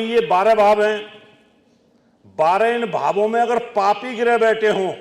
ये 12 भाव हैं, 12 इन भावों में अगर पापी ग्रह बैठे हों,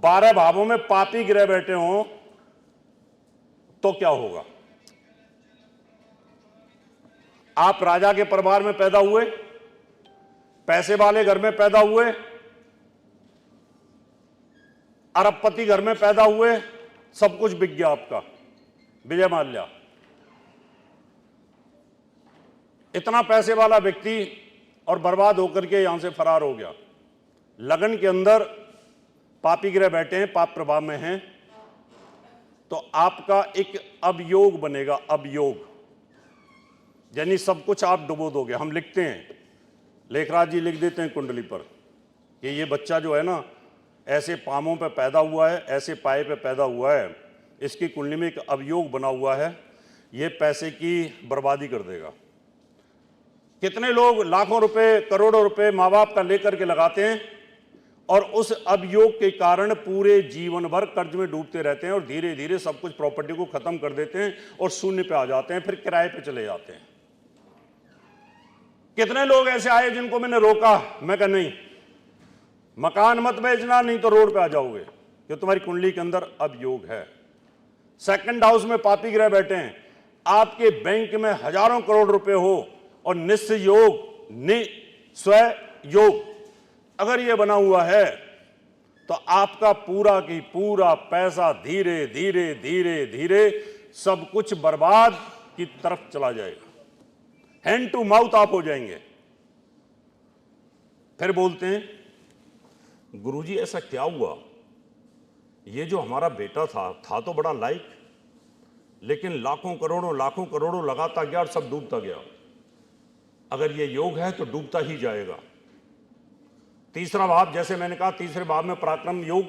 12 भावों में पापी ग्रह बैठे हों तो क्या होगा? आप राजा के परिवार में पैदा हुए, पैसे वाले घर में पैदा हुए, अरबपति घर में पैदा हुए, सब कुछ बिक गया आपका, विजय माल्या। इतना पैसे वाला व्यक्ति और बर्बाद होकर के यहां से फरार हो गया। लगन के अंदर पापी ग्रह बैठे हैं, पाप प्रभाव में हैं, तो आपका एक अवयोग बनेगा, अवयोग, यानी सब कुछ आप डुबो दोगे। हम लिखते हैं, लेखराज जी लिख देते हैं कुंडली पर कि ये बच्चा जो है ना, ऐसे पामों पे पैदा हुआ है, ऐसे पाए पे पैदा हुआ है, इसकी कुंडली में एक अवयोग बना हुआ है, ये पैसे की बर्बादी कर देगा। कितने लोग लाखों रुपए, करोड़ों रुपए माँ बाप का लेकर के लगाते हैं और उस अवयोग के कारण पूरे जीवन भर कर्ज में डूबते रहते हैं और धीरे धीरे सब कुछ प्रॉपर्टी को खत्म कर देते हैं और शून्य पे आ जाते हैं, फिर किराए पे चले जाते हैं। कितने लोग ऐसे आए जिनको मैंने रोका, मैं कहा नहीं, मकान मत बेचना, नहीं तो रोड पे आ जाओगे, कि तुम्हारी कुंडली के अंदर अवयोग है। सेकंड हाउस में पापी ग्रह बैठे हैं, आपके बैंक में हजारों करोड़ रुपए हो और निस्व योग, निस्वय योग अगर ये बना हुआ है तो आपका पूरा की पूरा पैसा धीरे धीरे धीरे धीरे सब कुछ बर्बाद की तरफ चला जाएगा, हैंड टू माउथ आप हो जाएंगे। फिर बोलते हैं गुरुजी ऐसा क्या हुआ, ये जो हमारा बेटा था तो बड़ा लाइक, लेकिन लाखों करोड़ों लगाता गया और सब डूबता गया। अगर ये योग है तो डूबता ही जाएगा। तीसरा भाव, जैसे मैंने कहा, तीसरे भाव में पराक्रम योग,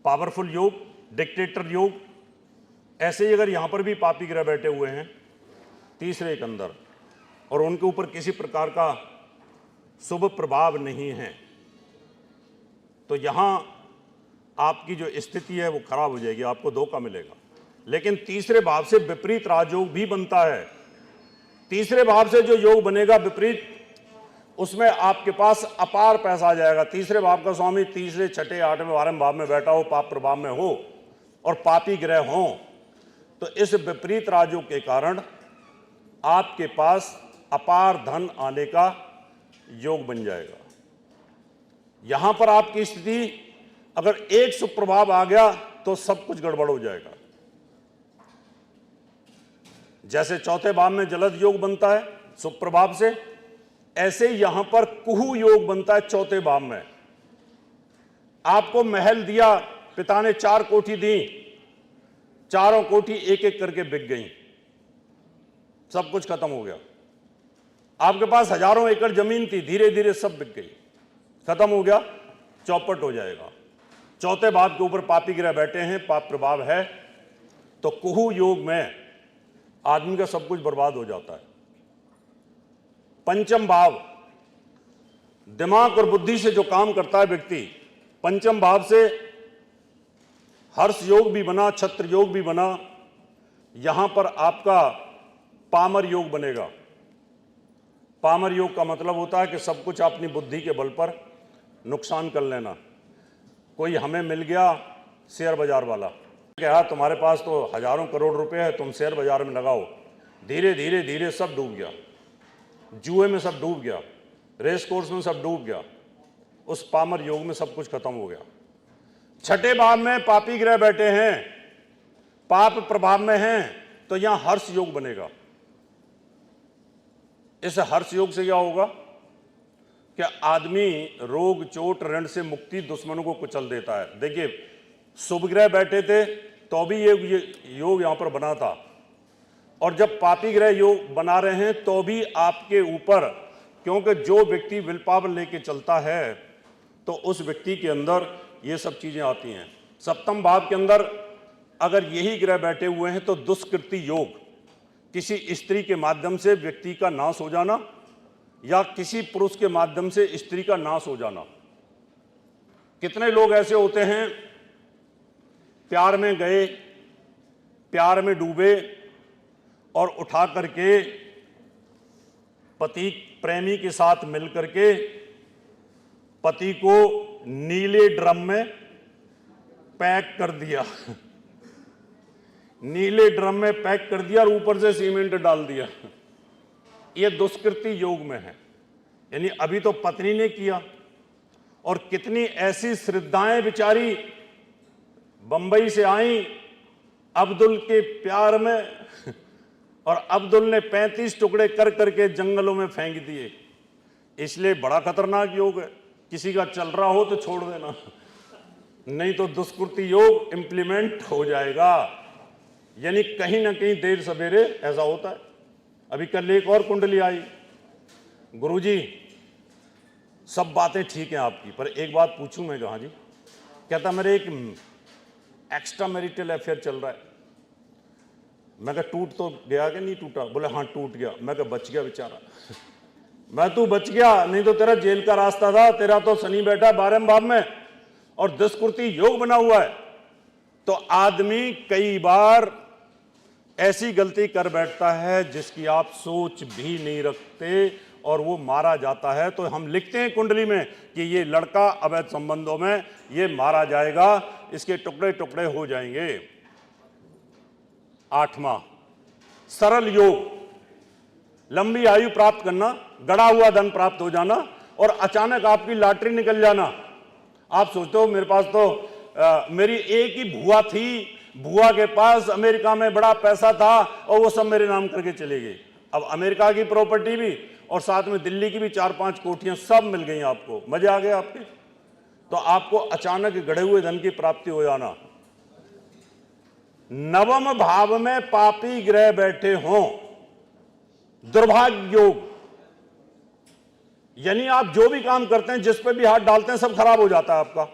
पावरफुल योग, डिक्टेटर योग, ऐसे ही अगर यहां पर भी पापी ग्रह बैठे हुए हैं तीसरे के अंदर और उनके ऊपर किसी प्रकार का शुभ प्रभाव नहीं है, तो यहां आपकी जो स्थिति है वो खराब हो जाएगी, आपको धोखा मिलेगा। लेकिन तीसरे भाव से विपरीत राजयोग भी बनता है। तीसरे भाव से जो योग बनेगा विपरीत, उसमें आपके पास अपार पैसा आ जाएगा। तीसरे भाव का स्वामी तीसरे, छठे, आठवें, 12वें भाव में बैठा हो, पाप प्रभाव में हो और पापी ग्रह हो, तो इस विपरीत राजयोग के कारण आपके पास अपार धन आने का योग बन जाएगा। यहां पर आपकी स्थिति अगर एक सुप्रभाव आ गया तो सब कुछ गड़बड़ हो जाएगा। जैसे चौथे भाव में जलद योग बनता है सुप्रभाव से, ऐसे यहां पर कुहू योग बनता है चौथे भाव में। आपको महल दिया, पिता ने 4 कोठी दी, चारों कोठी एक एक करके बिक गई, सब कुछ खत्म हो गया। आपके पास हजारों एकड़ जमीन थी, धीरे धीरे सब बिक गई, खत्म हो गया, चौपट हो जाएगा। चौथे भाव के ऊपर पापी ग्रह बैठे हैं, पाप प्रभाव है, तो कुहू योग में आदमी का सब कुछ बर्बाद हो जाता है। पंचम भाव, दिमाग और बुद्धि से जो काम करता है व्यक्ति, पंचम भाव से हर्ष योग भी बना, छत्र योग भी बना, यहां पर आपका पामर योग बनेगा। पामर योग का मतलब होता है कि सब कुछ अपनी बुद्धि के बल पर नुकसान कर लेना। कोई हमें मिल गया शेयर बाजार वाला, कहा तुम्हारे पास तो हजारों करोड़ रुपए है, तुम शेयर बाजार में लगाओ, धीरे धीरे धीरे सब डूब गया, जुए में सब डूब गया, रेस कोर्स में सब डूब गया, उस पामर योग में सब कुछ खत्म हो गया। छठे भाव में पापी ग्रह बैठे हैं, पाप प्रभाव में हैं, तो यहां हर्ष योग बनेगा। इस हर्ष योग से क्या होगा कि आदमी रोग, चोट, ऋण से मुक्ति, दुश्मनों को कुचल देता है। देखिए, शुभ ग्रह बैठे थे तो भी ये योग यहां पर बना था, और जब पापी ग्रह योग बना रहे हैं तो भी आपके ऊपर, क्योंकि जो व्यक्ति विल पावर लेके चलता है तो उस व्यक्ति के अंदर ये सब चीजें आती हैं। सप्तम भाव के अंदर अगर यही ग्रह बैठे हुए हैं तो दुष्कृति योग, किसी स्त्री के माध्यम से व्यक्ति का नाश हो जाना या किसी पुरुष के माध्यम से स्त्री का नाश हो जाना। कितने लोग ऐसे होते हैं, प्यार में गए, प्यार में डूबे और उठा करके पति प्रेमी के साथ मिलकर के पति को नीले ड्रम में पैक कर दिया, नीले ड्रम में पैक कर दिया और ऊपर से सीमेंट डाल दिया। यह दुष्कृति योग में है। यानी अभी तो पत्नी ने किया, और कितनी ऐसी श्रद्धाएं बेचारी बंबई से आई अब्दुल के प्यार में, और अब्दुल ने 35 टुकड़े कर करके जंगलों में फेंक दिए। इसलिए बड़ा खतरनाक योग है। किसी का चल रहा हो तो छोड़ देना, नहीं तो दुष्कृति योग इंप्लीमेंट हो जाएगा। यानी कहीं ना कहीं देर सवेरे ऐसा होता है। अभी कल एक और कुंडली आई, गुरुजी सब बातें ठीक हैं आपकी, पर एक बात पूछूं मैं? कहा जी। कहता मेरे एक एक्स्ट्रा मैरिटल अफेयर चल रहा है। मैं कहा टूट तो गया कि नहीं टूटा? बोले हाँ टूट गया। मैं कहा बच गया बेचारा। मैं तू बच गया, नहीं तो तेरा जेल का रास्ता था। तेरा तो शनि बैठा 12वें भाव में और दुष्कृति योग बना हुआ है। तो आदमी कई बार ऐसी गलती कर बैठता है जिसकी आप सोच भी नहीं रखते, और वो मारा जाता है। तो हम लिखते हैं कुंडली में कि ये लड़का अवैध संबंधों में ये मारा जाएगा, इसके टुकड़े टुकड़े हो जाएंगे। 8वां सरल योग, लंबी आयु प्राप्त करना, गड़ा हुआ धन प्राप्त हो जाना, और अचानक आपकी लॉटरी निकल जाना। आप सोचते हो मेरे पास तो मेरी एक ही बुआ थी, बुआ के पास अमेरिका में बड़ा पैसा था और वो सब मेरे नाम करके चले गए। अब अमेरिका की प्रॉपर्टी भी और साथ में दिल्ली की भी 4-5 कोठियां सब मिल गई आपको। मजे आ गए आपके। तो आपको अचानक गड़े हुए धन की प्राप्ति हो जाना। 9वें भाव में पापी ग्रह बैठे हों, दुर्भाग्य योग। यानी आप जो भी काम करते हैं, जिस पे भी हाथ डालते हैं, सब खराब हो जाता है आपका।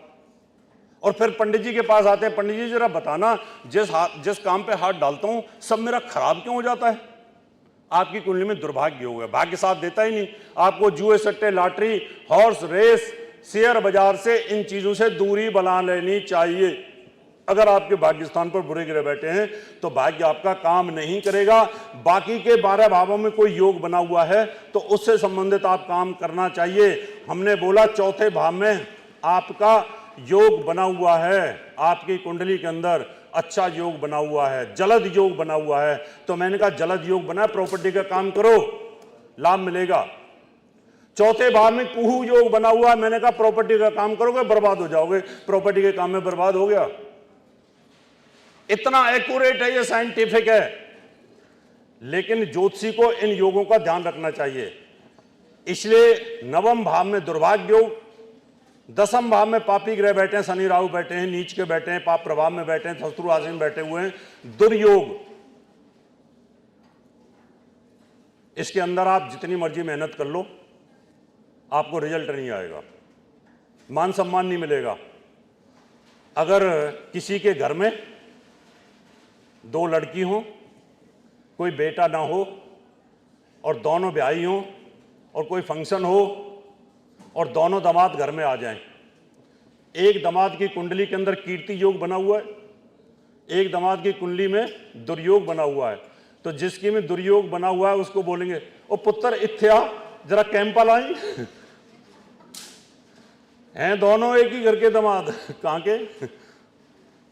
और फिर पंडित जी के पास आते हैं, पंडित जी जरा बताना जिस काम पे हाथ डालता हूं सब मेरा खराब क्यों हो जाता है? आपकी कुंडली में दुर्भाग्य योग है, भाग्य साथ देता ही नहीं। आपको जुए सट्टे लॉटरी हॉर्स रेस शेयर बाजार से इन चीजों से दूरी बना लेनी चाहिए। अगर आपके भाग्य स्थान पर बुरे ग्रह बैठे हैं तो भाग्य आपका काम नहीं करेगा। बाकी के 12 भावों में कोई योग बना हुआ है तो उससे संबंधित आप काम करना चाहिए। हमने बोला चौथे भाव में आपका योग बना हुआ है, आपकी कुंडली के अंदर अच्छा योग बना हुआ है, जलद योग बना हुआ है। तो मैंने कहा जलद योग बना, प्रॉपर्टी का काम करो, लाभ मिलेगा। चौथे भाव में कुहू योग बना हुआ है, मैंने कहा प्रॉपर्टी का काम करोगे बर्बाद हो जाओगे। प्रॉपर्टी के काम में बर्बाद हो गया। इतना एक्यूरेट है, ये साइंटिफिक है। लेकिन ज्योतिषी को इन योगों का ध्यान रखना चाहिए। इसलिए 9वें भाव में दुर्भाग्य योग, 10वें भाव में पापी ग्रह बैठे हैं, शनि राहु बैठे हैं, नीच के बैठे हैं, पाप प्रभाव में बैठे हैं, शत्रु राशि में बैठे हुए हैं, दुर्योग। इसके अंदर आप जितनी मर्जी मेहनत कर लो, आपको रिजल्ट नहीं आएगा, मान सम्मान नहीं मिलेगा। अगर किसी के घर में 2 लड़की हो, कोई बेटा ना हो और दोनों ब्याही हो, और कोई फंक्शन हो और दोनों दामाद घर में आ जाएं, एक दामाद की कुंडली के अंदर कीर्ति योग बना हुआ है, एक दामाद की कुंडली में दुर्योग बना हुआ है, तो जिसकी में दुर्योग बना हुआ है उसको बोलेंगे ओ पुत्र इत्या जरा कैंपा लाई। हैं दोनों एक ही घर के दामाद, कहां के?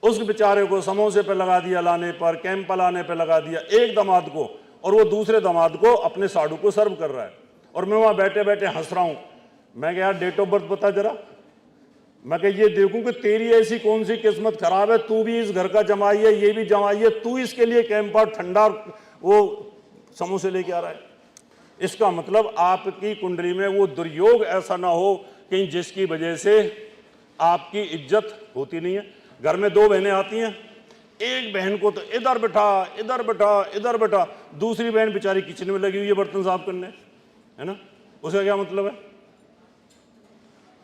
उस बेचारे को समोसे पे लगा दिया लाने पर, कैंपा लाने पे लगा दिया एक दामाद को, और वो दूसरे दामाद को अपने साड़ू को सर्व कर रहा है। और मैं वहां बैठे बैठे हंस रहा हूं। मैं कहा यार डेट ऑफ बर्थ बता जरा। मैं कहा ये देखूं कि तेरी ऐसी कौन सी किस्मत खराब है, तू भी इस घर का जमाई है, ये भी जमाई है, तू इसके लिए कैंपा ठंडा वो समोसे लेके आ रहा है। इसका मतलब आपकी कुंडली में वो दुर्योग ऐसा ना हो कि जिसकी वजह से आपकी इज्जत होती नहीं है। घर में 2 बहनें आती हैं, एक बहन को तो इधर बैठा इधर बैठा इधर बैठा, दूसरी बहन बेचारी किचन में लगी हुई है बर्तन साफ करने, है ना? उसका क्या मतलब है?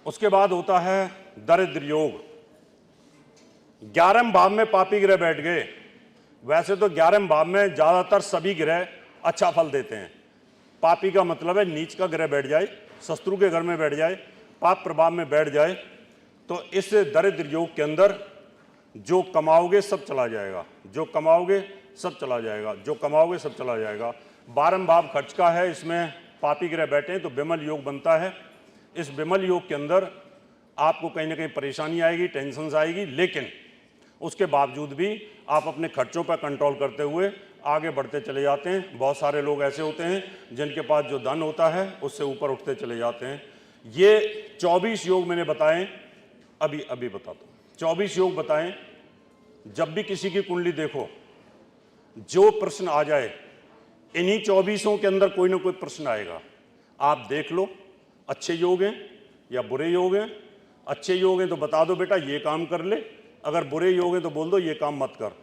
उसके बाद होता है दरिद्र योग। 11वें भाव में पापी ग्रह बैठ गए। वैसे तो 11वें भाव में ज्यादातर सभी ग्रह अच्छा फल देते हैं। पापी का मतलब है नीच का ग्रह बैठ जाए, शत्रु के घर में बैठ जाए, पाप प्रभाव में बैठ जाए, तो इस दरिद्र योग के अंदर जो कमाओगे सब चला जाएगा, जो कमाओगे सब चला जाएगा, जो कमाओगे सब चला जाएगा। 12वें भाव खर्च का है, इसमें पापी ग्रह बैठे हैं तो विमल योग बनता है। इस विमल योग के अंदर आपको कहीं ना कहीं परेशानी आएगी, टेंशन आएगी, लेकिन उसके बावजूद भी आप अपने खर्चों पर कंट्रोल करते हुए आगे बढ़ते चले जाते हैं। बहुत सारे लोग ऐसे होते हैं जिनके पास जो धन होता है उससे ऊपर उठते चले जाते हैं। ये 24 योग मैंने बताए, अभी बताता हूँ। 24 योग बताएं। जब भी किसी की कुंडली देखो, जो प्रश्न आ जाए, इन्हीं 24 के अंदर कोई ना कोई प्रश्न आएगा। आप देख लो अच्छे योग हैं या बुरे योग हैं। अच्छे योग हैं तो बता दो बेटा ये काम कर ले, अगर बुरे योग हैं तो बोल दो ये काम मत कर।